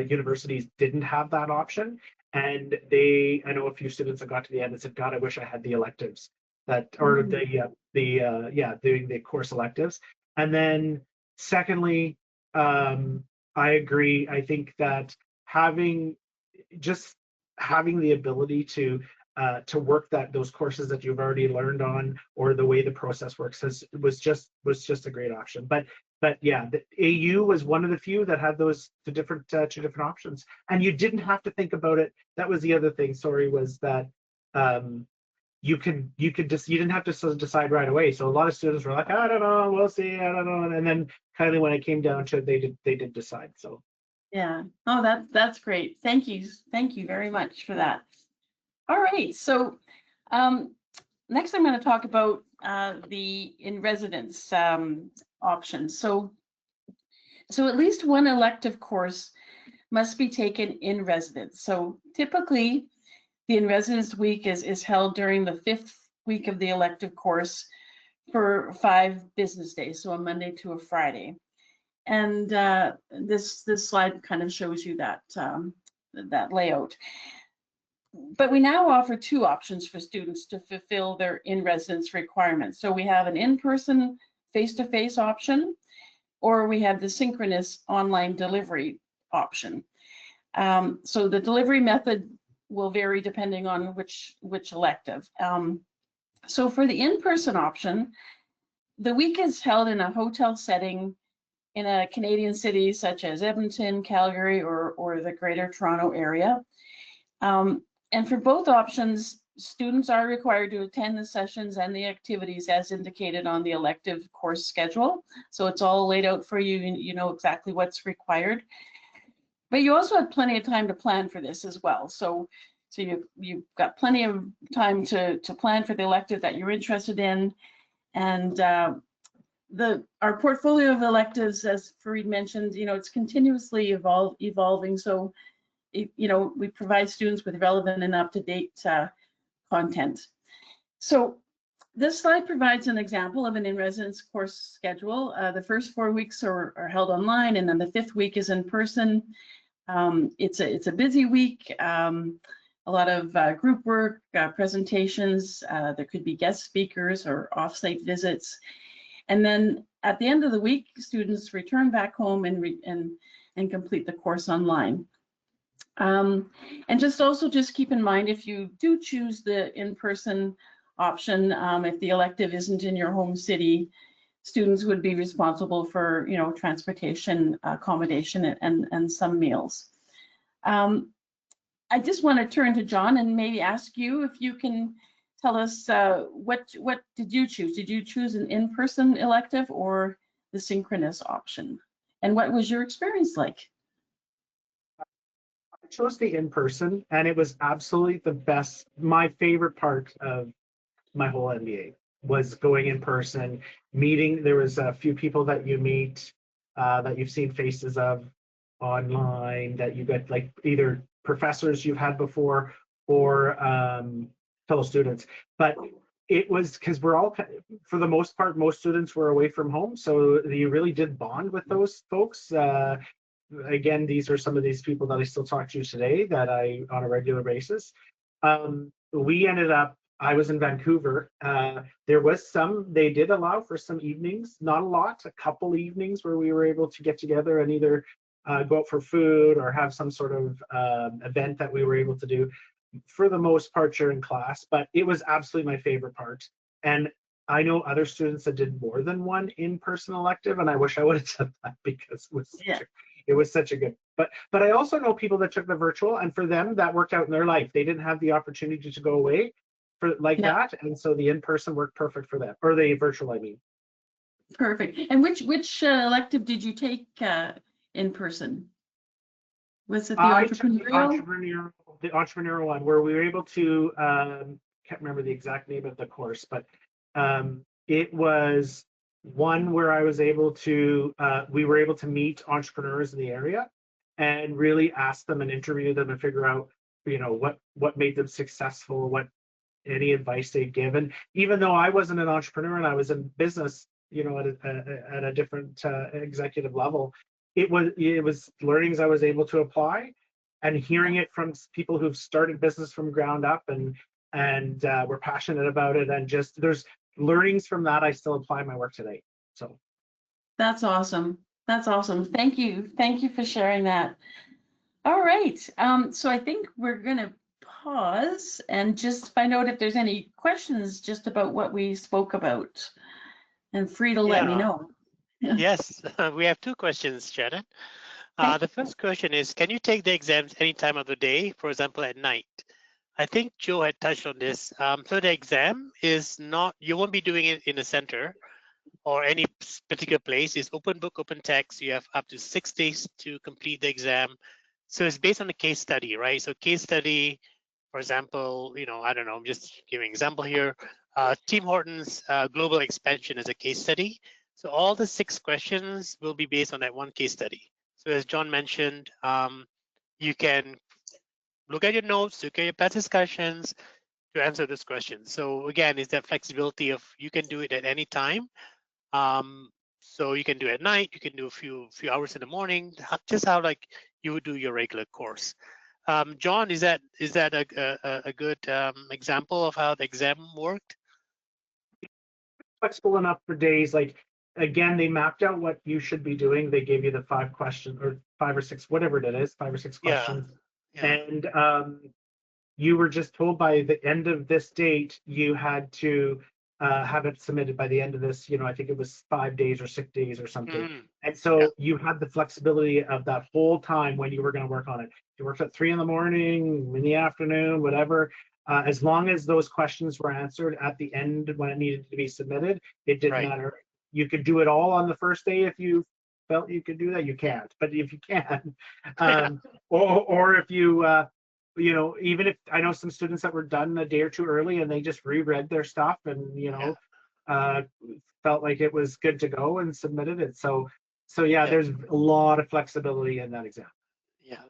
universities didn't have that option, and I know a few students that got to the end and said, God, I wish I had the electives or doing the course electives. And then secondly, I agree. I think that having the ability to work those courses that you've already learned on, or the way the process works, was just a great option. But yeah, the AU was one of the few that had those two different options, and you didn't have to think about it. That was the other thing. Sorry, was that you didn't have to decide right away. So a lot of students were like, I don't know, we'll see, I don't know, and then kind of when it came down to it, they did decide. So yeah, oh, that's great. Thank you very much for that. All right, so next I'm going to talk about the in-residence options. So at least one elective course must be taken in residence. So typically, the in-residence week is held during the 5th week of the elective course for 5 business days, so a Monday to a Friday. And this slide kind of shows you that layout. But we now offer 2 options for students to fulfill their in-residence requirements. So we have an in-person, face-to-face option, or we have the synchronous online delivery option. So the delivery method will vary depending on which elective. So for the in-person option, the week is held in a hotel setting in a Canadian city such as Edmonton, Calgary, or the Greater Toronto area. And for both options, students are required to attend the sessions and the activities as indicated on the elective course schedule. So it's all laid out for you, you know exactly what's required. But you also have plenty of time to plan for this as well. So you've got plenty of time to plan for the elective that you're interested in. And our portfolio of electives, as Fareed mentioned, you know, it's continuously evolving. So, you know, we provide students with relevant and up-to-date content. So this slide provides an example of an in-residence course schedule. The first 4 weeks are held online, and then the 5th week is in person. It's a busy week. A lot of group work, presentations. There could be guest speakers or off-site visits. And then at the end of the week, students return back home and complete the course online. And just keep in mind, if you do choose the in-person option, if the elective isn't in your home city, students would be responsible for, you know, transportation, accommodation, and some meals. I just want to turn to John and maybe ask you if you can tell us what did you choose? Did you choose an in-person elective or the synchronous option? And what was your experience like? I chose the in-person, and it was absolutely the best. My favorite part of my whole MBA was going in person, meeting. There was a few people that you meet that you've seen faces of online, that you get, like, either professors you've had before or fellow students. But it was because we're all, for the most part, most students were away from home, so you really did bond with those folks. Again, these are some of these people that I still talk to today, that I on a regular basis. We ended up, I was in Vancouver. There was they did allow for some evenings, not a lot, a couple evenings where we were able to get together and either go out for food or have some sort of event that we were able to do, for the most part during class. But it was absolutely my favorite part. And I know other students that did more than one in-person elective, and I wish I would have said that, because it was such a good, but I also know people that took the virtual, and for them that worked out in their life. They didn't have the opportunity to go away for that, and so the in-person worked perfect for them, or the virtual, I mean. Perfect. And which elective did you take in person? Was it the entrepreneurial? The entrepreneurial one, where we were able to, can't remember the exact name of the course, but it was one where I was able to, we were able to meet entrepreneurs in the area and really ask them and interview them and figure out, you know, what made them successful, what any advice they'd give. And even though I wasn't an entrepreneur and I was in business, you know, at a different executive level, it was learnings I was able to apply, and hearing it from people who've started business from ground up and were passionate about it, and just there's learnings from that I still apply in my work today. So that's awesome. That's awesome. Thank you for sharing that. All right, so I think we're gonna pause and just find out if there's any questions just about what we spoke about, and free to let me know. Yes, we have 2 questions, Shannon. The first question is, can you take the exams any time of the day, for example, at night? I think Joe had touched on this. So the exam is not, you won't be doing it in a center or any particular place. It's open book, open text. You have up to 6 days to complete the exam. So it's based on a case study, right? So case study, for example, you know, I don't know, I'm just giving an example here. Tim Hortons global expansion is a case study. So all the 6 questions will be based on that one case study. So as John mentioned, you can look at your notes, look at your past discussions to answer this question. So again, it's that flexibility of you can do it at any time. So you can do it at night, you can do a few hours in the morning, just how like you would do your regular course. John, is that a good example of how the exam worked? Flexible enough for days. Like, again, they mapped out what you should be doing. They gave you the 5 questions, or 5 or 6, whatever it is, 5 or 6 questions. Yeah. And you were just told by the end of this date, you had to have it submitted by the end of this, I think it was 5 days or 6 days or something. Mm, And yeah, so you had the flexibility of that whole time when you were going to work on it. You worked at 3 in the morning, in the afternoon, whatever. As long as those questions were answered at the end when it needed to be submitted, it didn't right. matter. You could do it all on the first day if you felt you could do that. You can't, but if you can, or if you, even if I know some students that were done a day or two early and they just reread their stuff and Yeah, uh, felt like it was good to go and submitted it. So yeah, yeah, there's a lot of flexibility in that exam. yeah.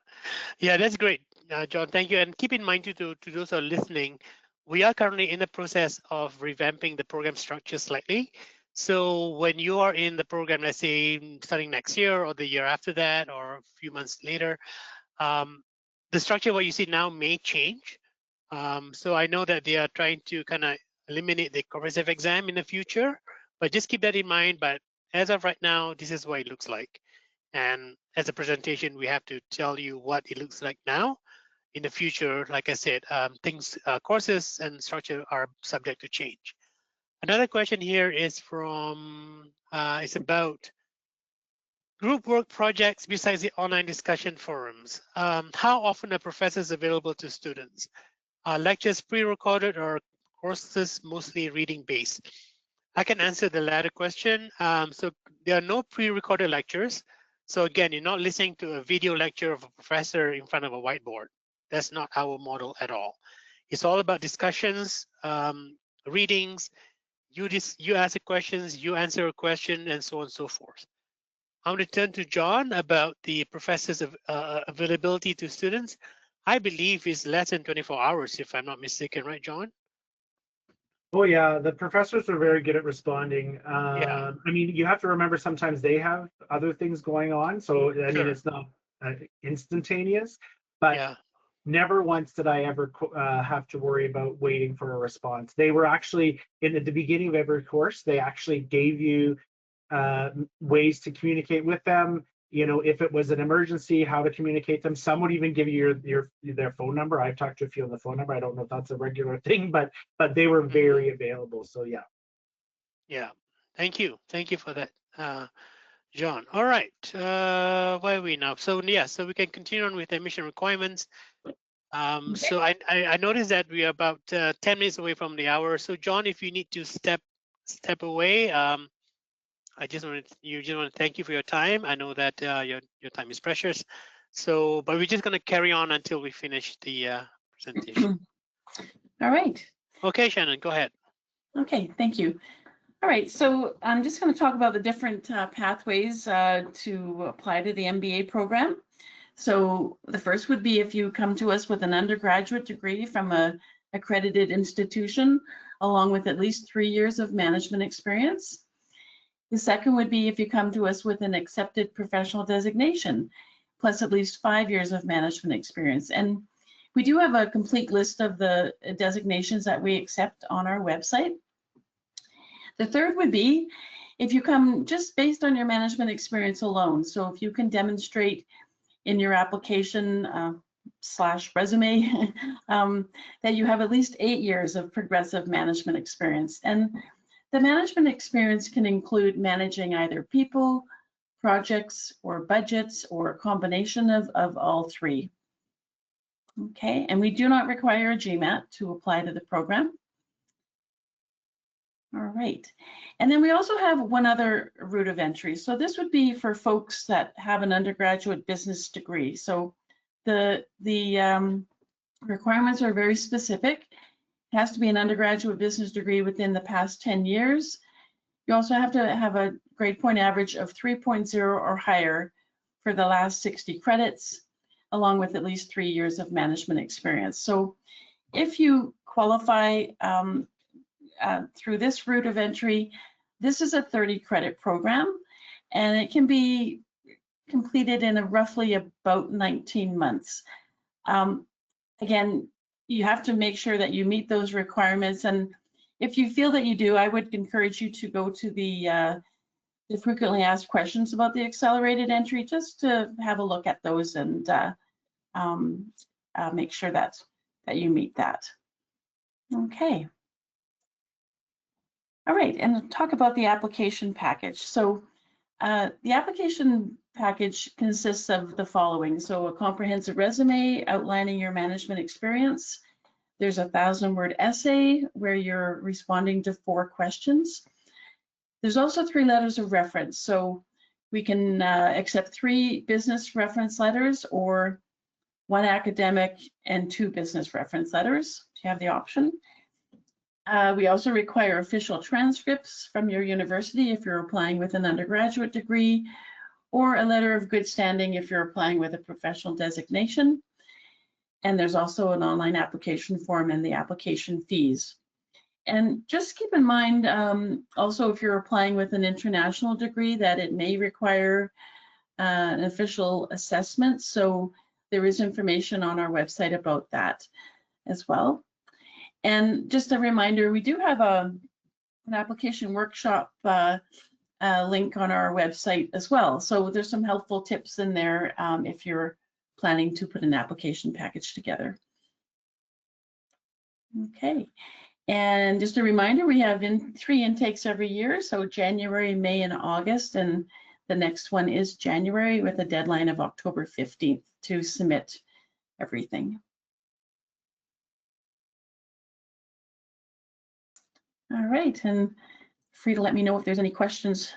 Yeah, that's great, John. Thank you. And keep in mind to those who are listening, we are currently in the process of revamping the program structure slightly. So when you are in the program, let's say starting next year or the year after that, or a few months later, the structure what you see now may change. So I know that they are trying to kind of eliminate the comprehensive exam in the future, but just keep that in mind. But as of right now, this is what it looks like. And as a presentation, we have to tell you what it looks like now. In the future, like I said, courses and structure are subject to change. Another question here is it's about group work projects besides the online discussion forums. How often are professors available to students? Are lectures pre-recorded or courses mostly reading based? I can answer the latter question. So there are no pre-recorded lectures. So again, you're not listening to a video lecture of a professor in front of a whiteboard. That's not our model at all. It's all about discussions, readings. You ask the questions, you answer a question, and so on and so forth. I'm going to turn to John about the professor's availability to students. I believe is less than 24 hours, if I'm not mistaken, right, John? Oh yeah, the professors are very good at responding. Yeah, I mean, you have to remember sometimes they have other things going on, so I mean sure. it's not instantaneous, but Yeah, never once did I ever have to worry about waiting for a response. They were actually at the beginning of every course, they actually gave you ways to communicate with them. If it was an emergency, how to communicate them. Some would even give you their phone number. I've talked to a few on the phone number. I don't know if that's a regular thing, but they were very available. So yeah. yeah. Thank you. Thank you for that, John. All right. Where are we now? So yeah, so we can continue on with admission requirements. So I noticed that we are about 10 minutes away from the hour. So John, if you need to step away, I just want to thank you for your time. I know that your time is precious. So, but we're just going to carry on until we finish the presentation. All right. Okay, Shannon, go ahead. Okay, thank you. All right, so I'm just going to talk about the different pathways to apply to the MBA program. So the first would be if you come to us with an undergraduate degree from an accredited institution, along with at least 3 years of management experience. The second would be if you come to us with an accepted professional designation, plus at least 5 years of management experience. And we do have a complete list of the designations that we accept on our website. The third would be if you come just based on your management experience alone. So if you can demonstrate in your application / resume that you have at least 8 years of progressive management experience. And the management experience can include managing either people, projects, or budgets, or a combination of all three. Okay, and we do not require a GMAT to apply to the program. All right, and then we also have one other route of entry. So this would be for folks that have an undergraduate business degree. So the requirements are very specific. It has to be an undergraduate business degree within the past 10 years. You also have to have a grade point average of 3.0 or higher for the last 60 credits, along with at least 3 years of management experience. So if you qualify through this route of entry, this is a 30 credit program, and it can be completed in roughly about 19 months. Again, you have to make sure that you meet those requirements, and if you feel that you do, I would encourage you to go to the frequently asked questions about the accelerated entry, just to have a look at those and make sure that that you meet that. Okay. All right, and talk about the application package. So the application package consists of the following. So a comprehensive resume outlining your management experience. There's a 1,000-word essay where you're responding to 4 questions. There's also 3 letters of reference. So we can accept 3 business reference letters or 1 academic and 2 business reference letters. You have the option. We also require official transcripts from your university if you're applying with an undergraduate degree, or a letter of good standing if you're applying with a professional designation. And there's also an online application form and the application fees. And just keep in mind, also if you're applying with an international degree, that it may require an official assessment. So there is information on our website about that as well. And just a reminder, we do have an application workshop link on our website as well. So there's some helpful tips in there if you're planning to put an application package together. Okay, and just a reminder, we have 3 intakes every year, so January, May, and August, and the next one is January with a deadline of October 15th to submit everything. All right, and free to let me know if there's any questions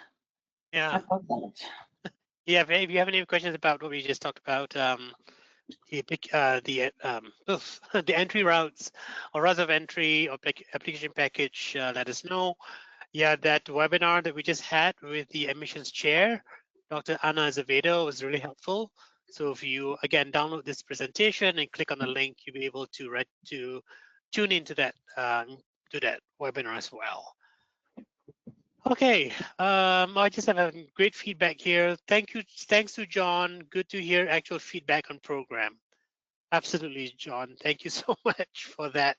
about that. Yeah, if you have any questions about what we just talked about, the entry routes or routes of entry or application package, let us know. Yeah, that webinar that we just had with the admissions chair, Dr. Anna Azevedo, was really helpful. So if you, again, download this presentation and click on the link, you'll be able to tune into that webinar as well. Okay, I just have a great feedback here. Thanks to John. Good to hear actual feedback on program. Absolutely, John. Thank you so much for that.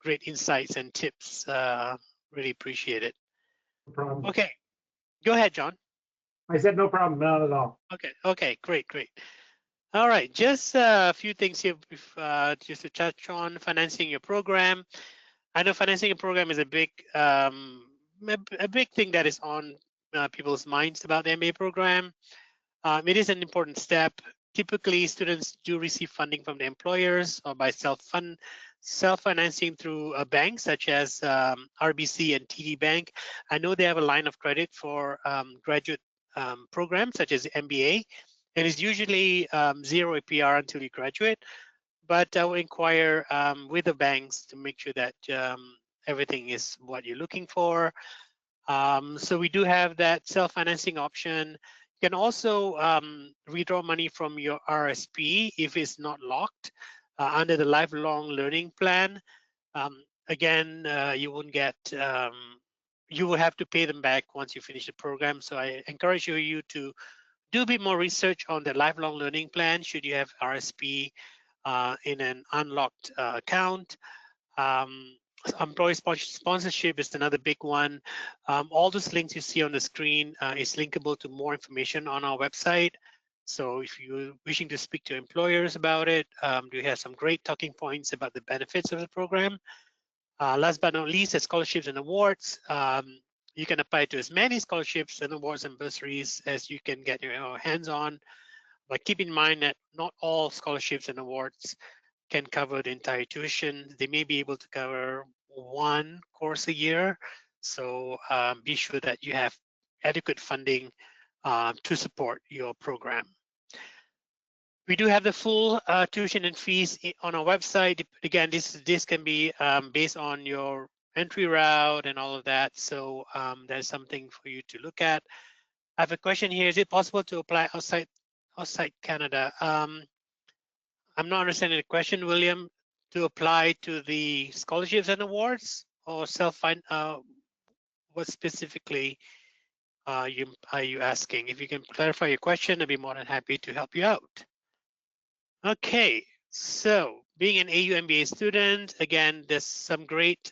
Great insights and tips. Really appreciate it. No problem. Okay, go ahead, John. I said no problem, not at all. Okay, great. All right, just a few things here just to touch on financing your program. I know financing a program is a big thing that is on people's minds about the MBA program. It is an important step. Typically, students do receive funding from the employers or by self-financing through a bank such as RBC and TD Bank. I know they have a line of credit for graduate programs such as MBA, and it's usually 0 APR until you graduate. But I will inquire with the banks to make sure that everything is what you're looking for. So we do have that self-financing option. You can also withdraw money from your RSP if it's not locked under the lifelong learning plan. Again, you won't get, you will have to pay them back once you finish the program. So I encourage you to do a bit more research on the lifelong learning plan should you have RSP in an unlocked account. Employee sponsorship is another big one. All those links you see on the screen is linkable to more information on our website. So if you're wishing to speak to employers about it, we have some great talking points about the benefits of the program. Last but not least, the scholarships and awards. You can apply to as many scholarships and awards and bursaries as you can get your hands on. But keep in mind that not all scholarships and awards can cover the entire tuition. They may be able to cover 1 course a year. So be sure that you have adequate funding to support your program. We do have the full tuition and fees on our website. Again, this can be based on your entry route and all of that. So there's something for you to look at. I have a question here. Is it possible to apply outside Canada? I'm not understanding the question, William. To apply to the scholarships and awards or self-find? What specifically are you asking? If you can clarify your question, I'd be more than happy to help you out. Okay, so being an AU MBA student, again, there's some great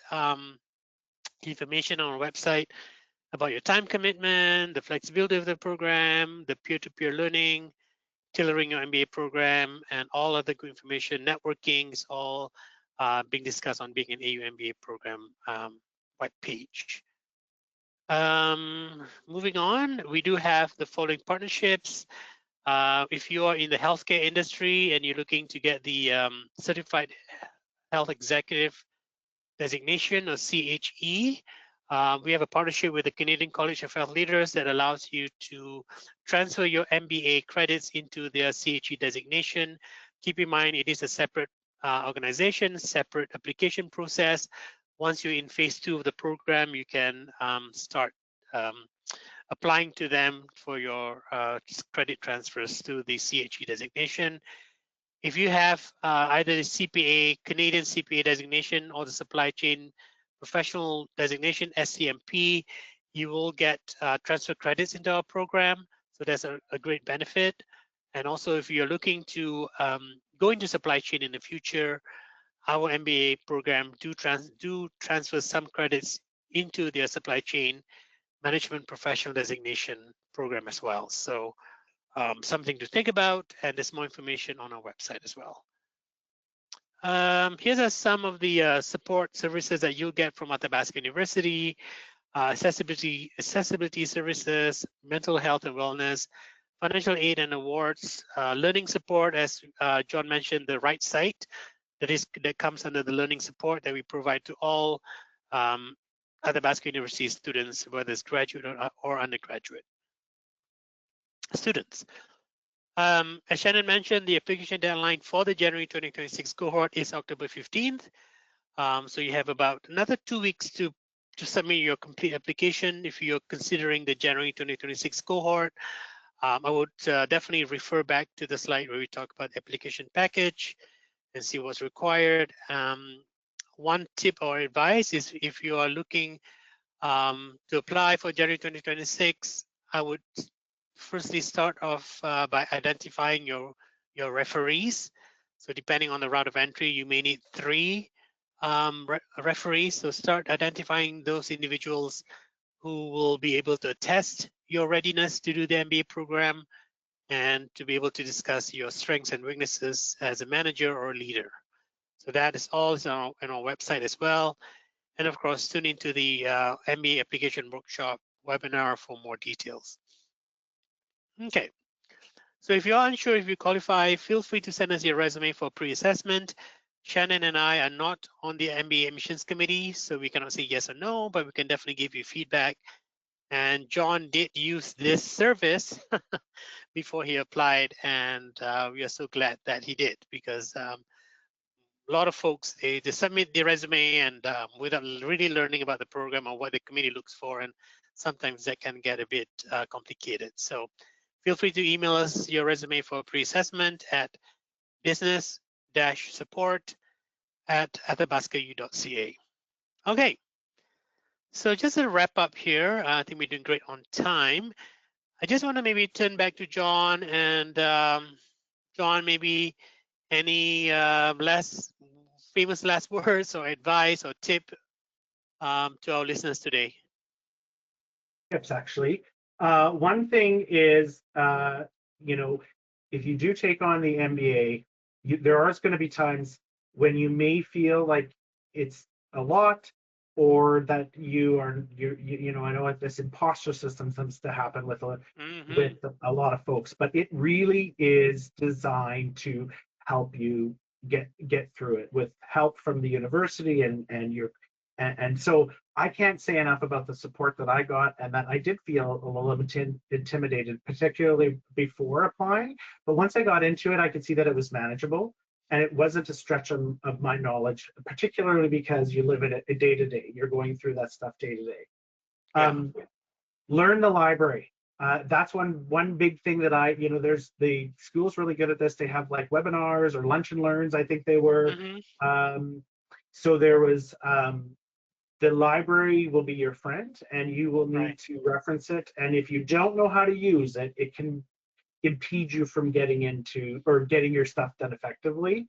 information on our website about your time commitment, the flexibility of the program, the peer-to-peer learning, tailoring your MBA program, and all other good information. Networking is all being discussed on being an AU MBA program webpage. Moving on, we do have the following partnerships. If you are in the healthcare industry and you're looking to get the Certified Health Executive Designation, or CHE, we have a partnership with the Canadian College of Health Leaders that allows you to transfer your MBA credits into their CHE designation. Keep in mind, it is a separate organization, separate application process. Once you're in phase 2 of the program, you can start applying to them for your credit transfers to the CHE designation. If you have either the CPA, Canadian CPA designation, or the Supply Chain Professional designation, SCMP, you will get transfer credits into our program. So that's a great benefit. And also, if you're looking to go into supply chain in the future, our MBA program do transfer some credits into their supply chain management professional designation program as well. So something to think about, and there's more information on our website as well. Here are some of the support services that you'll get from Athabasca University: accessibility services, mental health and wellness, financial aid and awards, learning support, as John mentioned, the right site that comes under the learning support that we provide to all Athabasca University students, whether it's graduate or undergraduate students. As Shannon mentioned, the application deadline for the January 2026 cohort is October 15th. So you have about another 2 weeks to submit your complete application if you're considering the January 2026 cohort. I would definitely refer back to the slide where we talk about the application package and see what's required. One tip or advice is, if you are looking to apply for January 2026, I would firstly start off by identifying your referees. So depending on the route of entry, you may need 3 referees. So start identifying those individuals who will be able to attest your readiness to do the MBA program and to be able to discuss your strengths and weaknesses as a manager or leader. So that is all on our website as well. And of course, tune into the MBA application workshop webinar for more details. Okay, so if you're unsure if you qualify, feel free to send us your resume for pre-assessment. Shannon and I are not on the MBA admissions committee, so we cannot say yes or no, but we can definitely give you feedback. And John did use this service before he applied, and we are so glad that he did, because a lot of folks, they submit their resume and without really learning about the program or what the committee looks for, and sometimes that can get a bit complicated. So feel free to email us your resume for pre-assessment at business-support@athabascau.ca. Okay, so just to wrap up here, I think we're doing great on time. I just want to maybe turn back to John, and John, maybe any famous last words or advice or tip to our listeners today? Tips, actually. One thing is, if you do take on the MBA, there are going to be times when you may feel like it's a lot, or that I know this imposter system tends to happen with a lot of folks, but it really is designed to help you get through it, with help from the university and so I can't say enough about the support that I got, and that I did feel a little bit intimidated, particularly before applying. But once I got into it, I could see that it was manageable, and it wasn't a stretch of my knowledge, particularly because you live it day to day. You're going through that stuff day to day. Learn the library. That's one big thing that there's the school's really good at this. They have like webinars or lunch and learns, I think they were. So there was the library will be your friend, and you will need to reference it. And if you don't know how to use it, it can impede you from getting into or getting your stuff done effectively.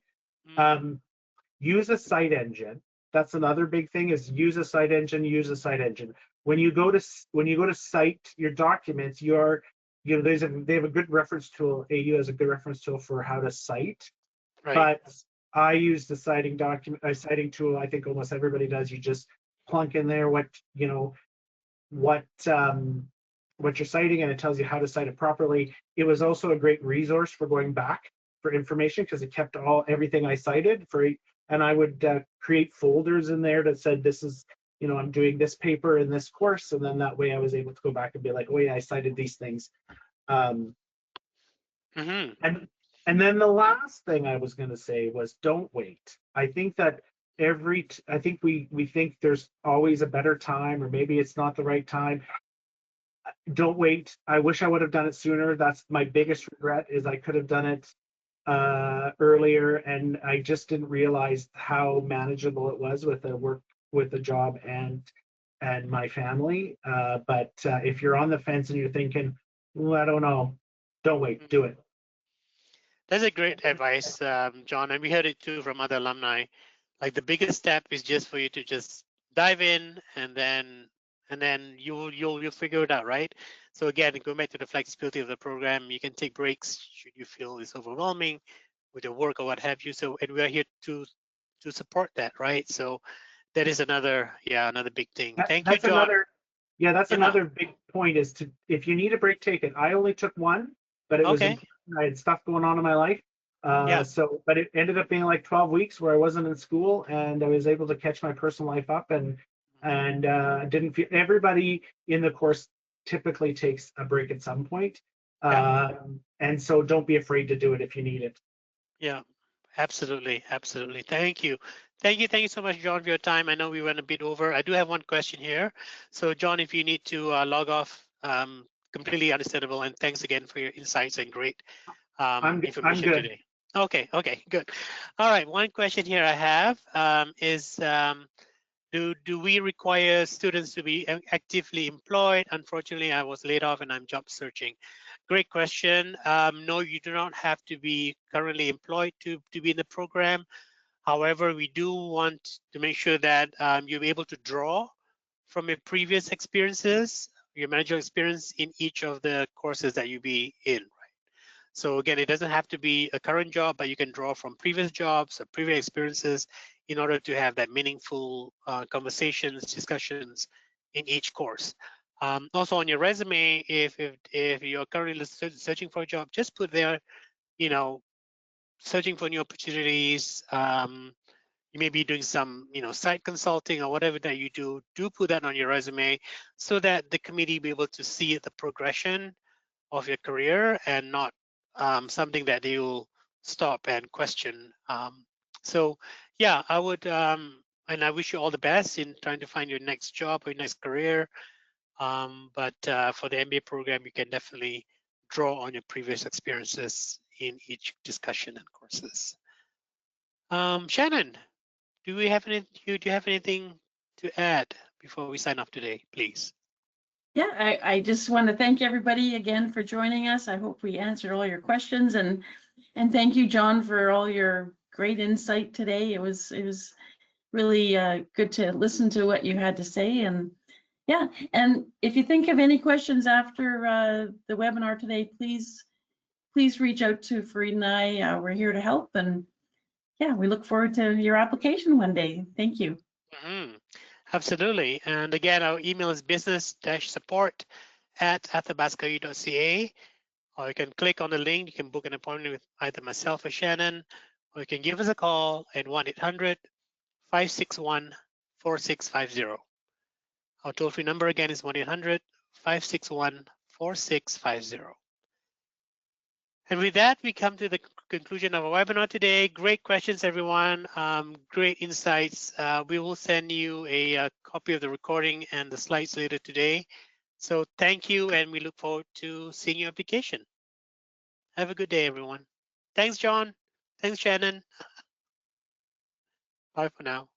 Use a site engine. That's another big thing, is use a site engine. When you go to cite your documents, they have a good reference tool. AU has a good reference tool for how to cite. But I use the citing tool. I think almost everybody does. You just plunk in there what what you're citing, and it tells you how to cite it properly. It was also a great resource for going back for information because it kept everything I cited and I would create folders in there that said this is, I'm doing this paper in this course, and then that way I was able to go back and be like, oh yeah, I cited these things. Mm-hmm. And then the last thing I was going to say was don't wait. I think that I think we think there's always a better time, or maybe it's not the right time. Don't wait. I wish I would have done it sooner. That's my biggest regret, is I could have done it earlier, and I just didn't realize how manageable it was with a job and my family. But if you're on the fence and you're thinking, well, I don't know, don't wait, do it. That's a great advice, John, and we heard it too from other alumni. Like the biggest step is just for you to just dive in, and then you'll figure it out, right? So again, going back to the flexibility of the program, you can take breaks should you feel it's overwhelming with your work or what have you. So, and we are here to support that, right? So that is another big thing. Thank you, John. That's another big point, is if you need a break, take it. I only took one, but it was important. I had stuff going on in my life. But it ended up being like 12 weeks where I wasn't in school, and I was able to catch my personal life up, and didn't feel. Everybody in the course typically takes a break at some point. And so don't be afraid to do it if you need it. Yeah, absolutely. Thank you so much, John, for your time. I know we went a bit over. I do have one question here. So John, if you need to log off, completely understandable, and thanks again for your insights and great information today. Okay, good. All right, one question here I have is, do we require students to be actively employed? Unfortunately, I was laid off and I'm job searching. Great question. No, you do not have to be currently employed to be in the program. However, we do want to make sure that you're able to draw from your previous experiences, your managerial experience in each of the courses that you be in. So again, it doesn't have to be a current job, but you can draw from previous jobs or previous experiences in order to have that meaningful conversations, discussions in each course. Also on your resume, if you're currently searching for a job, just put there, searching for new opportunities. You may be doing some, site consulting or whatever that you do put that on your resume so that the committee be able to see the progression of your career and not something that you'll stop and question. So yeah, I would, and I wish you all the best in trying to find your next job or your next career. But for the MBA program, you can definitely draw on your previous experiences in each discussion and courses. Shannon, do you have anything to add before we sign off today, please? Yeah, I just want to thank everybody again for joining us. I hope we answered all your questions, and thank you, John, for all your great insight today. It was really good to listen to what you had to say. And yeah, and if you think of any questions after the webinar today, please reach out to Fareed and I. We're here to help, and yeah, we look forward to your application one day. Thank you. Absolutely. And again, our email is business-support@athabasca.ca, or you can click on the link. You can book an appointment with either myself or Shannon, or you can give us a call at 1-800-561-4650. Our toll-free number again is 1-800-561-4650. And with that, we come to the conclusion of our webinar today. Great questions, everyone. Great insights. We will send you a copy of the recording and the slides later today. So thank you, and we look forward to seeing your application. Have a good day, everyone. Thanks, John. Thanks, Shannon. Bye for now.